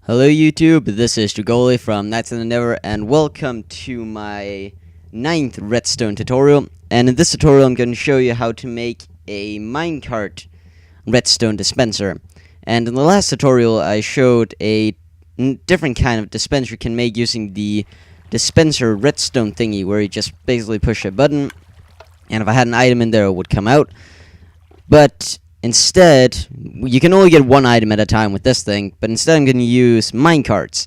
Hello YouTube, this is Drugoli from Nights in the Never, and welcome to my 9th Redstone tutorial. And in this tutorial I'm going to show you how to make a Minecart Redstone Dispenser. And in the last tutorial I showed a different kind of dispenser you can make using the dispenser redstone thingy, where you just basically push a button and if I had an item in there it would come out. But instead, you can only get one item at a time with this thing, but instead I'm going to use minecarts.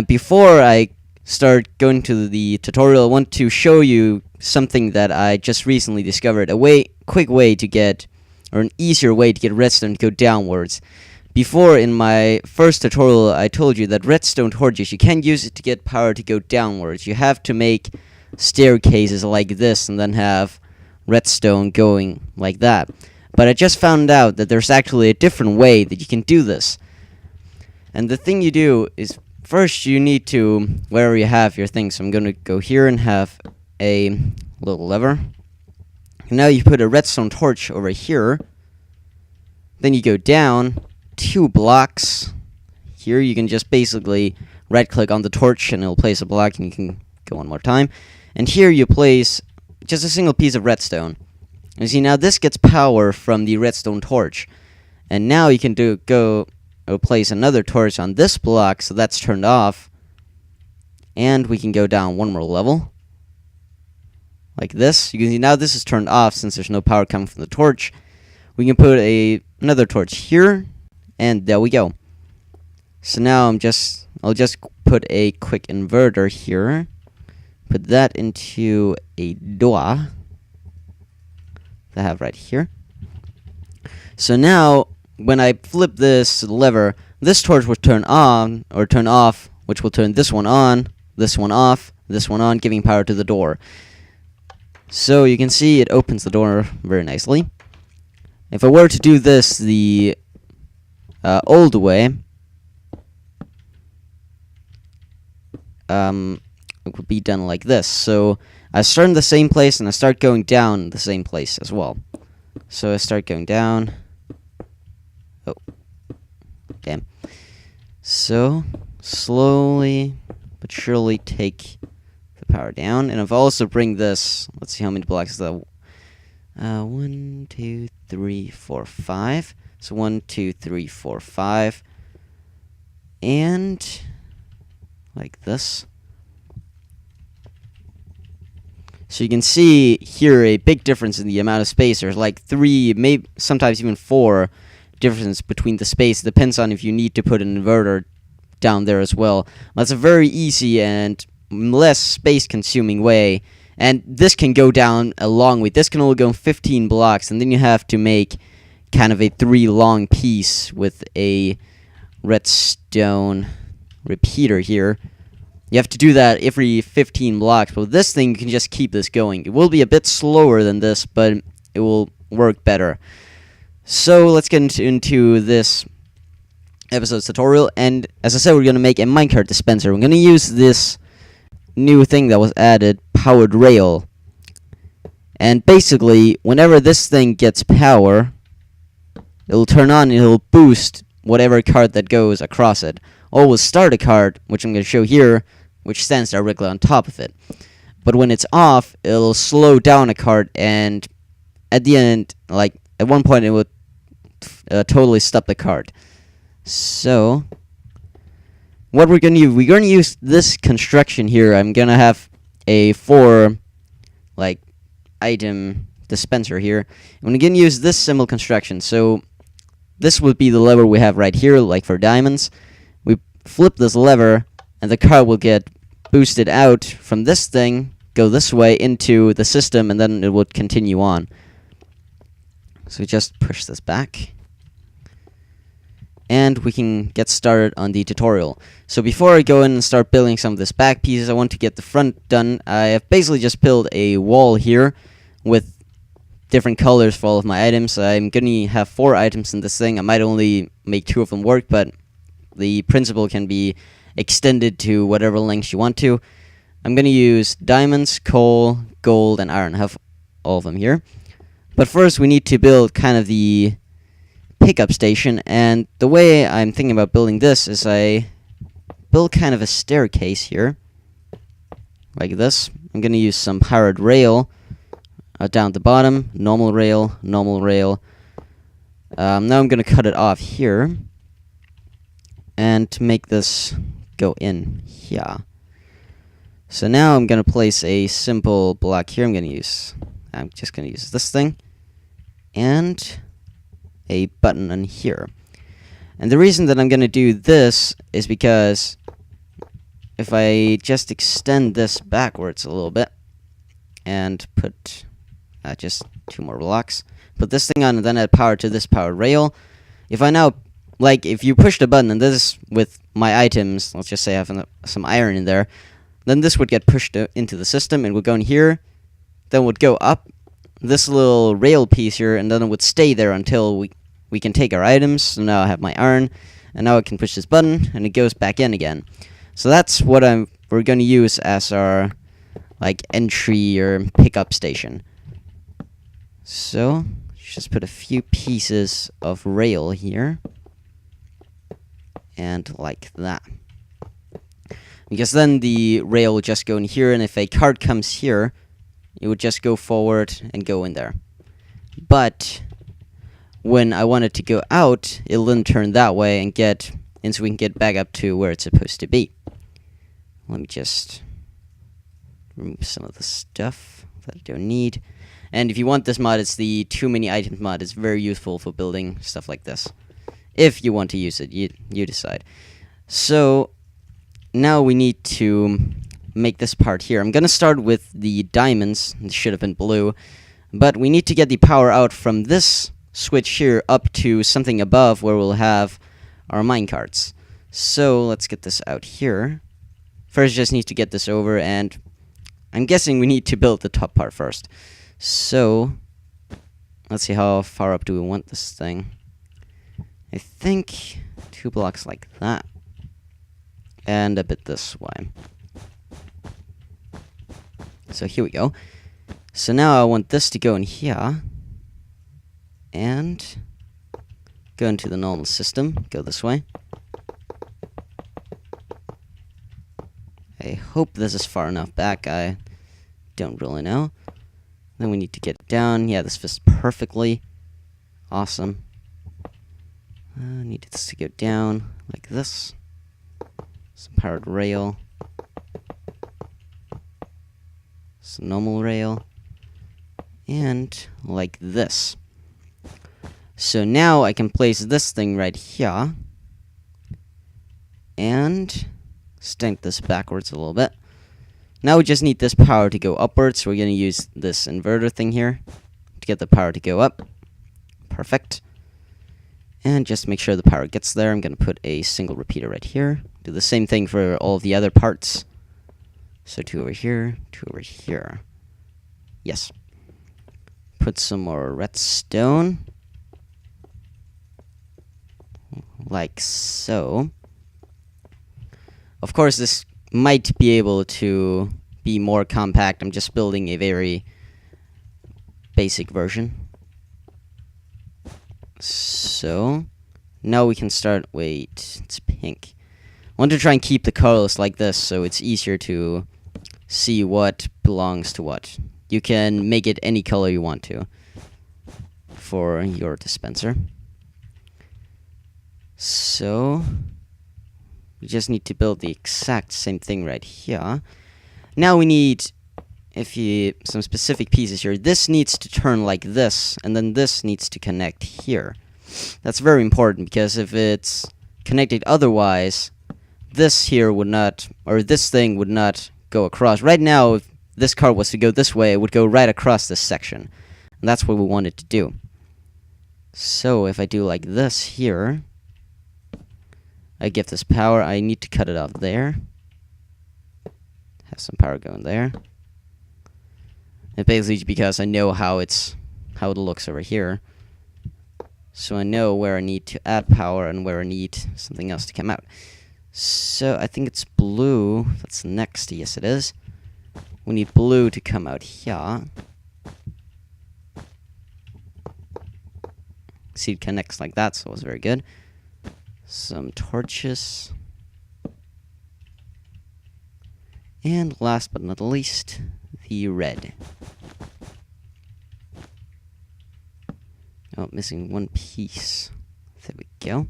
Before I start going to the tutorial, I want to show you something that I just recently discovered. Quick way to get, or an easier way to get redstone to go downwards. Before, in my first tutorial, I told you that redstone torches, you can't use it to get power to go downwards. You have to make staircases like this and then have redstone going like that. But I just found out that there's actually a different way that you can do this. And the thing you do is, first you need to, wherever you have your thing, so I'm going to go here and have a little lever. And now you put a redstone torch over here. Then you go down 2 blocks. Here you can just basically right click on the torch and it'll place a block, and you can go one more time. And here you place just a single piece of redstone. You see, now this gets power from the redstone torch. And now you can go place another torch on this block, so that's turned off. And we can go down one more level. Like this. You can see now this is turned off since there's no power coming from the torch. We can put another torch here, and there we go. So now I'll just put a quick inverter here. Put that into a door. I have right here. So now when I flip this lever, this torch will turn on or turn off, which will turn this one on, this one off, this one on, giving power to the door. So you can see it opens the door very nicely. If I were to do this the old way, it would be done like this. So I start in the same place, and I start going down the same place as well. So I start going down. Oh. Damn. So, slowly but surely take the power down. And if I also bring this, let's see how many blocks is that. 1, 2, 3, 4, 5. So 1, 2, 3, 4, 5. And like this. So you can see here a big difference in the amount of space. There's like 3, maybe sometimes even 4 difference between the space. It depends on if you need to put an inverter down there as well. That's a very easy and less space consuming way. And this can go down a long way. This can only go 15 blocks, and then you have to make kind of a 3 long piece with a redstone repeater here. You have to do that every 15 blocks, but with this thing, you can just keep this going. It will be a bit slower than this, but it will work better. So let's get into this episode's tutorial, and as I said, we're going to make a Minecart Dispenser. We're going to use this new thing that was added, Powered Rail. And basically, whenever this thing gets power, it'll turn on and it'll boost whatever cart that goes across it. Always start a cart, which I'm going to show here, which stands directly on top of it. But when it's off, it'll slow down a cart, and at the end, like at one point, it would totally stop the cart. So what we're going to use this construction here. I'm going to have a 4 like item dispenser here. I'm going to use this simple construction. So this would be the lever we have right here, like for diamonds. We flip this lever, and the cart will get boosted out from this thing, go this way into the system, and then it would continue on. So we just push this back, and we can get started on the tutorial. So before I go in and start building some of this back pieces, I want to get the front done. I have basically just built a wall here with different colors for all of my items. I'm going to have 4 items in this thing. I might only make 2 of them work, but the principle can be extended to whatever length you want to. I'm going to use diamonds, coal, gold, and iron. I have all of them here. But first we need to build kind of the pickup station, and the way I'm thinking about building this is I build kind of a staircase here, like this. I'm gonna use some powered rail down the bottom, normal rail, normal rail. Now I'm gonna cut it off here, and to make this go in here. So now I'm gonna place a simple block here. I'm just gonna use this thing, and a button on here. And the reason that I'm gonna do this is because if I just extend this backwards a little bit and put just 2 more blocks, put this thing on, and then add power to this power rail. If I now, like, if you push the button, and this with my items, let's just say I have some iron in there, then this would get pushed into the system and would go in here, then would go up this little rail piece here, and then it would stay there until we can take our items. So now I have my iron, and now I can push this button, and it goes back in again. So that's what we're going to use as our, like, entry or pickup station. So just put a few pieces of rail here, and like that. Because then the rail will just go in here, and if a cart comes here, it would just go forward and go in there. But when I want it to go out, it'll then turn that way and so we can get back up to where it's supposed to be. Let me just remove some of the stuff that I don't need. And if you want this mod, it's the too many items mod. It's very useful for building stuff like this. If you want to use it, you decide. So now we need to make this part here. I'm gonna start with the diamonds. It should have been blue, but we need to get the power out from this switch here up to something above where we'll have our minecarts. So let's get this out here. First, just need to get this over, and I'm guessing we need to build the top part first. So let's see, how far up do we want this thing? I think 2 blocks like that, and a bit this way. So here we go. So now I want this to go in here, and go into the normal system, go this way. I hope this is far enough back, I don't really know. Then we need to get it down. Yeah, this fits perfectly. Awesome. Need this to go down like this. Some powered rail. Some normal rail. And like this. So now I can place this thing right here. And stamp this backwards a little bit. Now we just need this power to go upwards, so we're going to use this inverter thing here to get the power to go up. Perfect. And just make sure the power gets there, I'm going to put a single repeater right here. Do the same thing for all of the other parts. So 2 over here, 2 over here. Yes. Put some more redstone. Like so. Of course, this might be able to be more compact. I'm just building a very basic version. So now we can start. Wait, it's pink. I want to try and keep the colors like this so it's easier to see what belongs to what. You can make it any color you want to for your dispenser. So we just need to build the exact same thing right here. Now we need some specific pieces here. This needs to turn like this, and then this needs to connect here. That's very important, because if it's connected otherwise, this here would not, or this thing would not go across. Right now, if this car was to go this way, it would go right across this section. And that's what we want it to do. So if I do like this here, I give this power. I need to cut it off there. Have some power going there. And basically because I know how it looks over here. So I know where I need to add power and where I need something else to come out. So I think it's blue. That's next. Yes, it is. We need blue to come out here. See, it connects like that, so it was very good. Some torches. And last but not least, the red. Oh, missing one piece. There we go.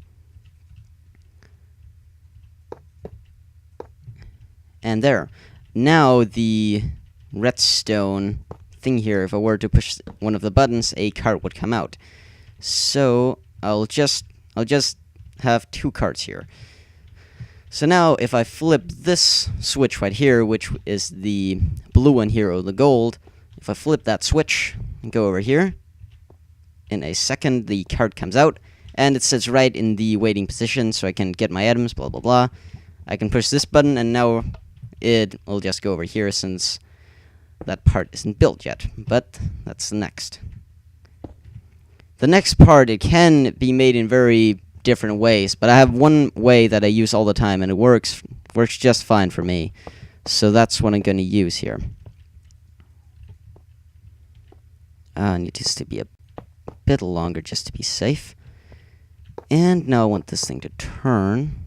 And there. Now the redstone thing here, if I were to push one of the buttons, a card would come out. So I'll just have two cards here. So now if I flip this switch right here, which is the blue one here, or the gold, if I flip that switch and go over here, in a second the card comes out, and it sits right in the waiting position, so I can get my items, blah blah blah. I can push this button, and now it will just go over here, since that part isn't built yet, but that's the next. The next part, it can be made in very different ways, but I have one way that I use all the time, and it works just fine for me. So that's what I'm going to use here. I need this to be a bit longer just to be safe. And now I want this thing to turn.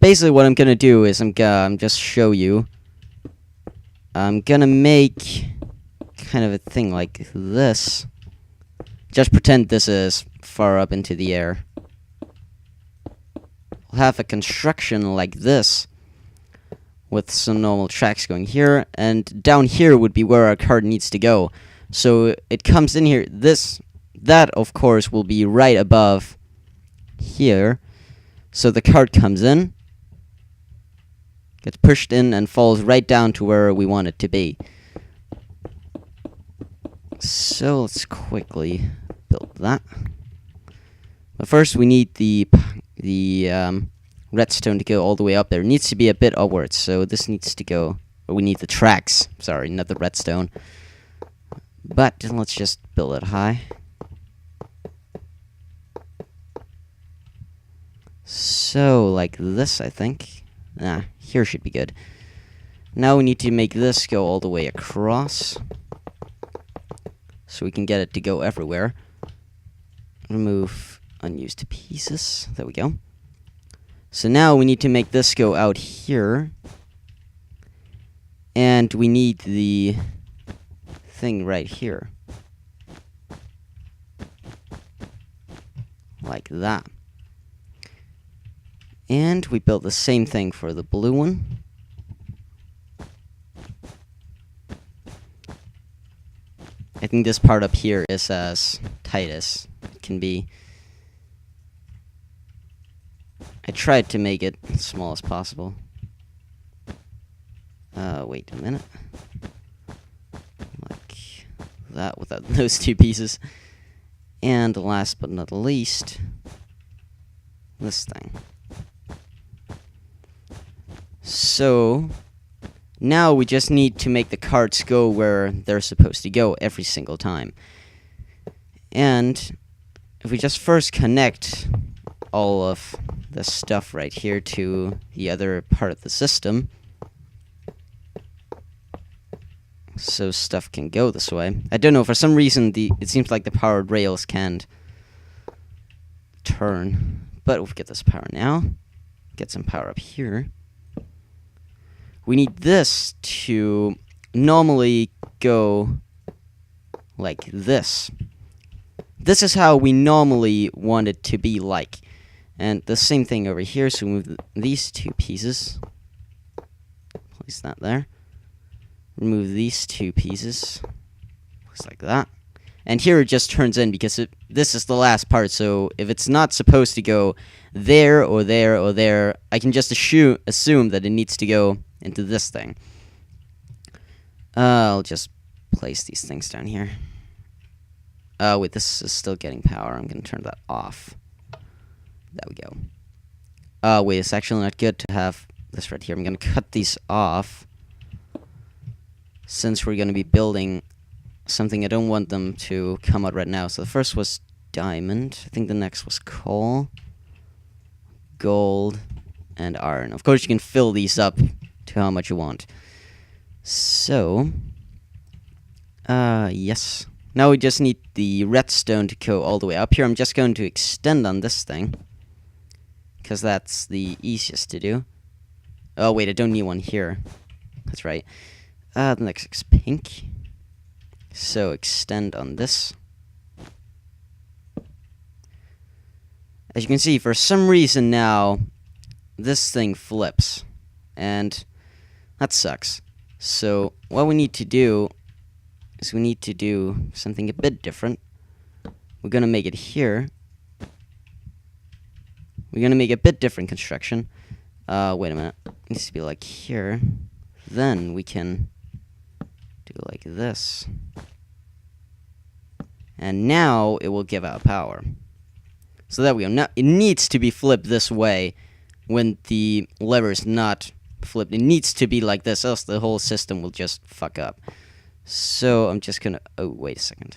Basically what I'm going to do is I'm just show you. I'm going to make kind of a thing like this. Just pretend this is far up into the air. I'll have a construction like this, with some normal tracks going here, and down here would be where our card needs to go. So it comes in here. That of course will be right above here. So the card comes in, gets pushed in, and falls right down to where we want it to be. So let's quickly build that. But first we need the redstone to go all the way up there. It needs to be a bit upwards, so this needs to go... Or we need the tracks, sorry, not the redstone. But let's just build it high. So, like this, I think. Here should be good. Now we need to make this go all the way across, so we can get it to go everywhere. Remove unused pieces. There we go. So now we need to make this go out here. And we need the thing right here. Like that. And we built the same thing for the blue one. I think this part up here is as tight as it can be. I tried to make it as small as possible. Wait a minute. Like that without those two pieces. And last but not least, this thing. So now we just need to make the cards go where they're supposed to go every single time. And if we just first connect all of the stuff right here to the other part of the system, so stuff can go this way. I don't know, for some reason it seems like the powered rails can't turn, but we'll get this power now. Get some power up here. We need this to normally go like this. This is how we normally want it to be like. And the same thing over here, so we move these two pieces. Place that there. Remove these two pieces. Looks like that. And here it just turns in because this is the last part, so if it's not supposed to go there or there or there, I can just assume that it needs to go into this thing. I'll just place these things down here. Wait, this is still getting power. I'm going to turn that off. There we go. Wait, it's actually not good to have this right here. I'm going to cut these off, since we're going to be building something I don't want them to come out right now. So the first was diamond. I think the next was coal, gold, and iron. Of course, you can fill these up to how much you want. So, yes. Now we just need the redstone to go all the way up here. I'm just going to extend on this thing, because that's the easiest to do. Oh, wait, I don't need one here. That's right. The next is pink. So extend on this. As you can see, for some reason now, this thing flips. And that sucks. So what we need to do is we need to do something a bit different. We're going to make it here. We're going to make a bit different construction. Wait a minute. It needs to be like here. Then we can do like this. And now it will give out power. So there we go. Now it needs to be flipped this way when the lever is not flipped. It needs to be like this, else the whole system will just fuck up. So I'm just gonna... Oh, wait a second.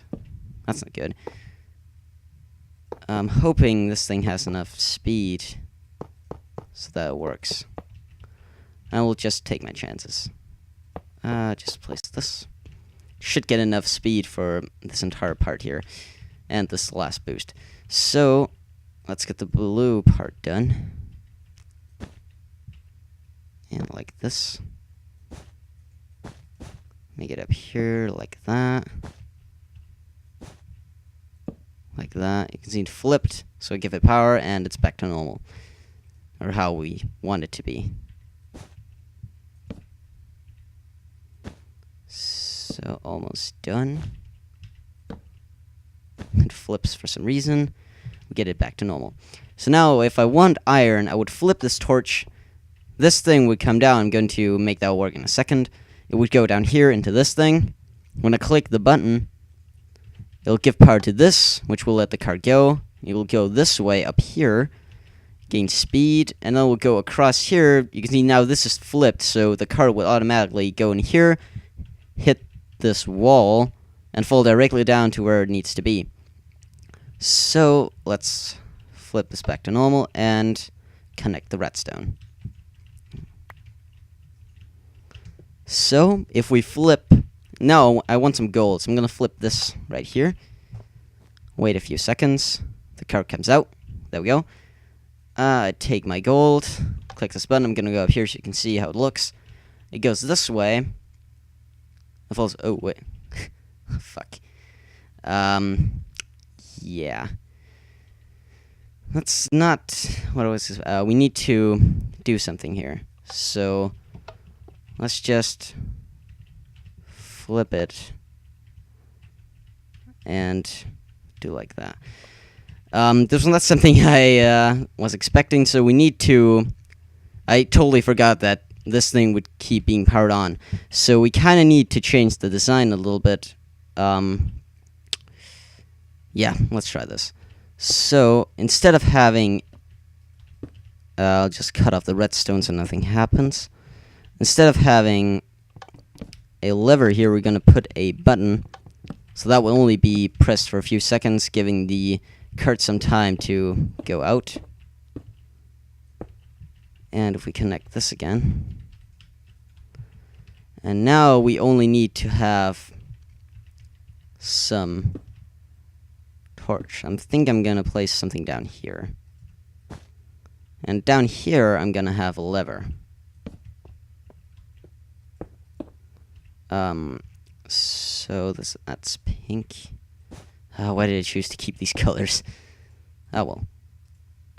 That's not good. I'm hoping this thing has enough speed so that it works. I will just take my chances. Just place this. Should get enough speed for this entire part here. And this last boost. So, let's get the blue part done. And like this. Make it up here like that. Like that. You can see it flipped, so give it power, and it's back to normal. Or how we want it to be. So, almost done. It flips for some reason. We get it back to normal. So now, if I want iron, I would flip this torch. This thing would come down. I'm going to make that work in a second. It would go down here into this thing. When I click the button, it'll give power to this, which will let the car go. It will go this way up here, gain speed, and then we'll go across here. You can see now this is flipped, so the car will automatically go in here, hit this wall, and fall directly down to where it needs to be. So let's flip this back to normal and connect the redstone. So if we flip... No, I want some gold, so I'm going to flip this right here. Wait a few seconds. The card comes out. There we go. Take my gold. Click this button. I'm going to go up here so you can see how it looks. It goes this way. It falls... Oh, wait. Fuck. Yeah. That's not... What was this? We need to do something here. So, let's just... flip it and do like that. This was not something I was expecting, so we need to... I totally forgot that this thing would keep being powered on. So we kind of need to change the design a little bit. Yeah, let's try this. So, instead of having... I'll just cut off the redstone so nothing happens. Instead of having a lever here, we're going to put a button, so that will only be pressed for a few seconds, giving the cart some time to go out. And if we connect this again, and now we only need to have some torch. I think I'm going to place something down here, and down here I'm going to have a lever. So that's pink. Why did I choose to keep these colors? Oh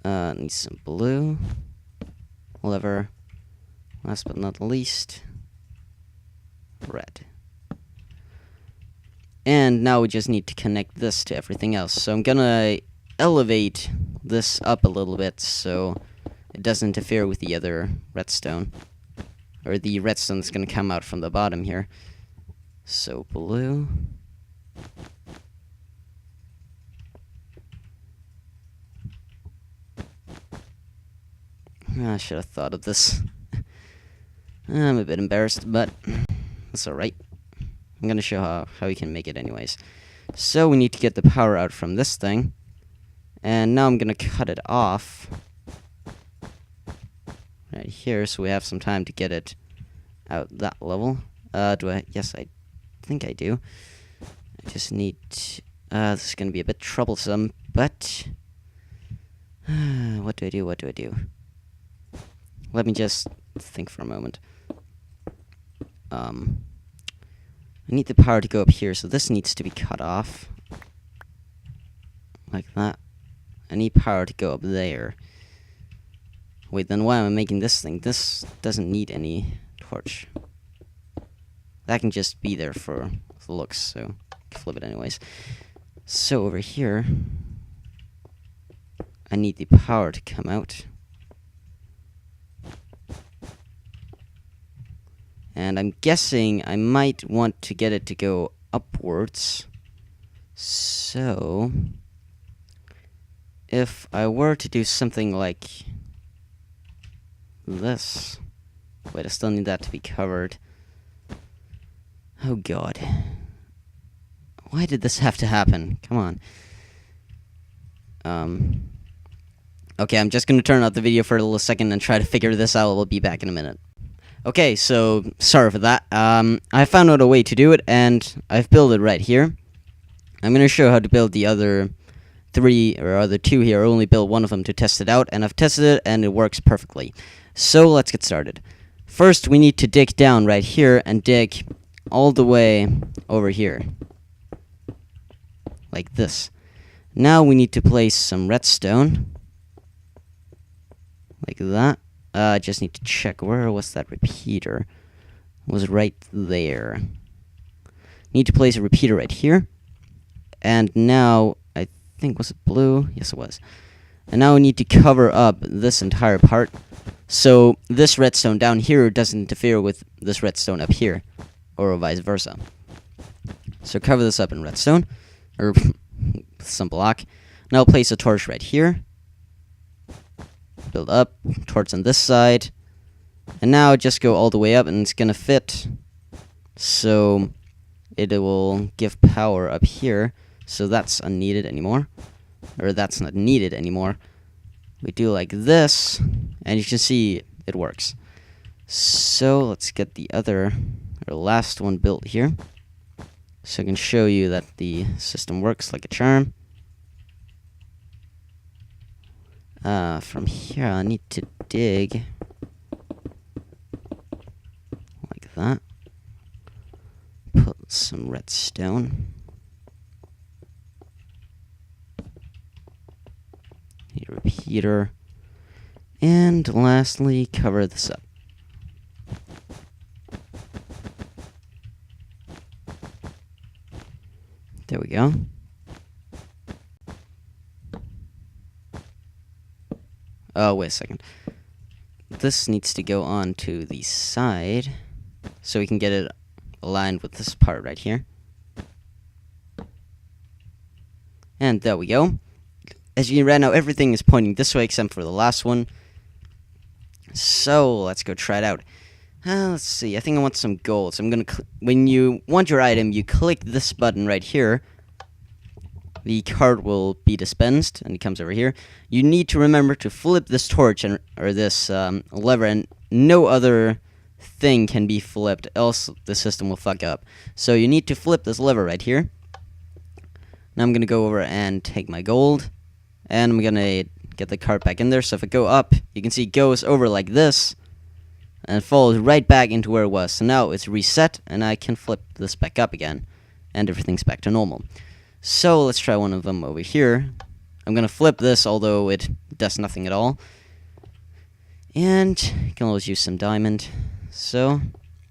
well. Need some blue. Lever. Last but not least, red. And now we just need to connect this to everything else. So I'm gonna elevate this up a little bit so it doesn't interfere with the other redstone. Or the redstone that's going to come out from the bottom here. So, blue. I should have thought of this. I'm a bit embarrassed, but that's alright. I'm going to show how we can make it anyways. So, we need to get the power out from this thing. And now I'm going to cut it off. Right here, so we have some time to get it out that level. Do I? Yes, I think I do. I just need... this is going to be a bit troublesome, but... what do I do? Let me just Let's think for a moment. I need the power to go up here, so this needs to be cut off. Like that. I need power to go up there. Wait, then why am I making this thing? This doesn't need any torch. That can just be there for the looks, so flip it anyways. So over here, I need the power to come out. And I'm guessing I might want to get it to go upwards. So if I were to do something like this. Wait, I still need that to be covered. Oh god. Why did this have to happen? Come on. Okay, I'm just gonna turn off the video for a little second and try to figure this out. We'll be back in a minute. Okay, so sorry for that. I found out a way to do it, and I've built it right here. I'm gonna show how to build the other two here. I only built one of them to test it out, and I've tested it, and it works perfectly. So let's get started. First, we need to dig down right here and dig all the way over here. Like this. Now we need to place some redstone. Like that. I just need to check where was that repeater. It was right there. Need to place a repeater right here. And now, I think, was it blue? Yes, it was. And now we need to cover up this entire part. So this redstone down here doesn't interfere with this redstone up here. Or vice versa. So cover this up in redstone. Or some block. Now place a torch right here. Build up, torch on this side. And now just go all the way up and it's gonna fit. So it will give power up here. So that's unneeded anymore. Or that's not needed anymore. We do like this, and you can see it works. So let's get the last one built here. So I can show you that the system works like a charm. From here I need to dig like that. Put some redstone. Need a repeater. And lastly, cover this up. There we go. Oh, wait a second. This needs to go on to the side so we can get it aligned with this part right here. And there we go. As you can right now, everything is pointing this way except for the last one. So let's go try it out. Let's see. I think I want some gold. So I'm gonna. When you want your item, you click this button right here. The card will be dispensed, and it comes over here. You need to remember to flip this torch or this lever, and no other thing can be flipped, else the system will fuck up. So you need to flip this lever right here. Now I'm gonna go over and take my gold, and I'm gonna get the card back in there. So if I go up, you can see it goes over like this, and it falls right back into where it was. So now it's reset, and I can flip this back up again, and everything's back to normal. So let's try one of them over here. I'm gonna flip this, although it does nothing at all. And you can always use some diamond. So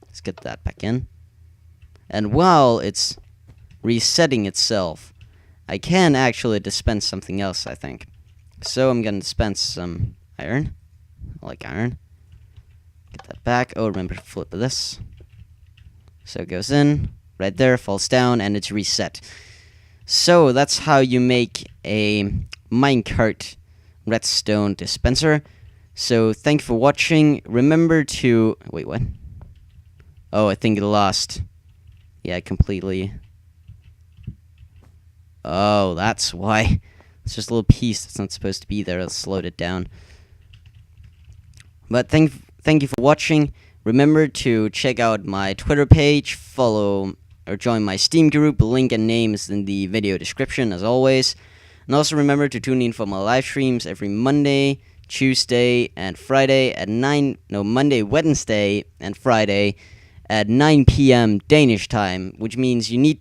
let's get that back in. And while it's resetting itself, I can actually dispense something else, I think. So I'm gonna dispense some iron. I like iron. Get that back. Oh, remember to flip this. So it goes in, right there, falls down, and it's reset. So that's how you make a Minecart Redstone Dispenser. So thank you for watching. Remember to... Wait, what? Oh, I think it lost. Yeah, completely. Oh, that's why. It's just a little piece that's not supposed to be there. Let's slowed it down. But thank you for watching. Remember to check out my Twitter page, follow or join my Steam group. Link and name is in the video description as always. And also remember to tune in for my live streams every Monday, Tuesday and Friday at Monday, Wednesday, and Friday at 9 p.m. Danish time, which means you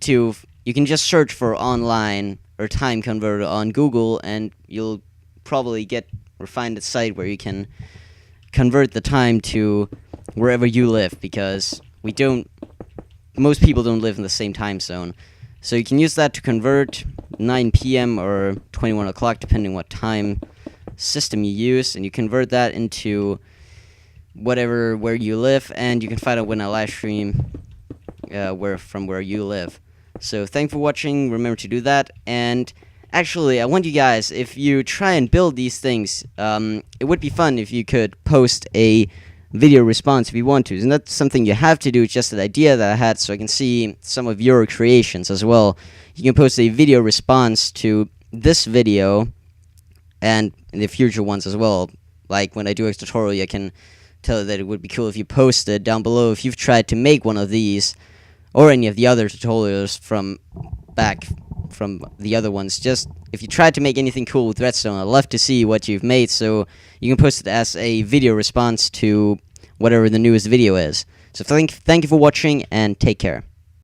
can just search for online or time converter on Google, and you'll probably find a site where you can convert the time to wherever you live, because most people don't live in the same time zone. So you can use that to convert 9 p.m. or 21 o'clock, depending what time system you use, and you convert that into where you live, and you can find out when I live stream from where you live. So thanks for watching. Remember to do that. And actually, I want you guys, if you try and build these things, it would be fun if you could post a video response if you want to. It's not something you have to do, it's just an idea that I had so I can see some of your creations as well. You can post a video response to this video and in the future ones as well. Like when I do a tutorial, I can tell you that it would be cool if you posted down below if you've tried to make one of these or any of the other tutorials from the other ones. Just if you tried to make anything cool with Redstone, I'd love to see what you've made, so you can post it as a video response to whatever the newest video is. So thank you for watching, and take care.